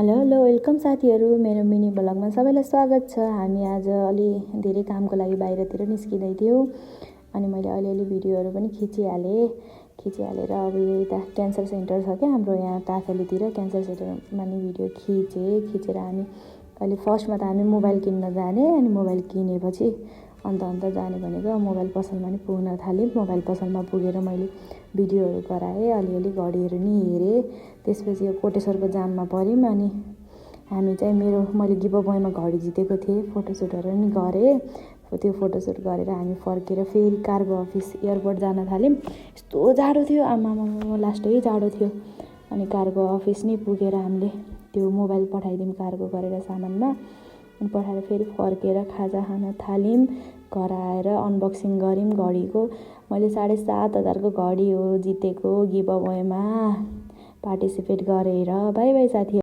Hello hello welcome साथीहरू, मेरो mini ब्लगमा सबैलाई स्वागत छ। हामी आज अलि धेरै कामको लागि बाहिरतिर निस्किँदै थियौँ अनि मैले अलिअलि भिडियोहरू पनि खिचिहालेर अब यो यता क्यान्सर सेन्टर छ क्या हाम्रो यहाँ टाथलीतिर क्यान्सर सेन्टरमा नि भिडियो खिचेर हामी अहिले फर्स्टमा त हामी मोबाइल किन्न जाने अनि मोबाइल किनेपछि अन्त जाने भनेको मोबाइल पसलमा नि पुग्न थाल्यौँ। मोबाइल पसलमा पुगेर मैले भिडियोहरू गराएँ, अलिअलि घडीहरू नि हेरेँ। त्यसपछि यो कोटेश्वरको जाममा पऱ्यौँ अनि हामी चाहिँ मैले गिभ अवेमा घडी जितेको थिएँ। फोटोसुटहरू नि गरेँ। त्यो फोटोसुट गरेर हामी फर्केर फेरि कार्गो अफिस एयरपोर्ट जान थाल्यौँ। यस्तो जाडो थियो, आमामा लास्टै जाडो थियो। अनि कार्गो अफिस नि पुगेर हामीले त्यो मोबाइल पठाइदिउँ कार्गो गरेर सामानमा, अनि पठाएर फेरि फर्केर खाजा खान थाल्यौँ। घर आएर अनबक्सिङ गऱ्यौँ घडीको। मैले 7,500को घडी हो जितेको गिभ अवेमा पार्टिसिपेट गरेर। बाई बाई साथी।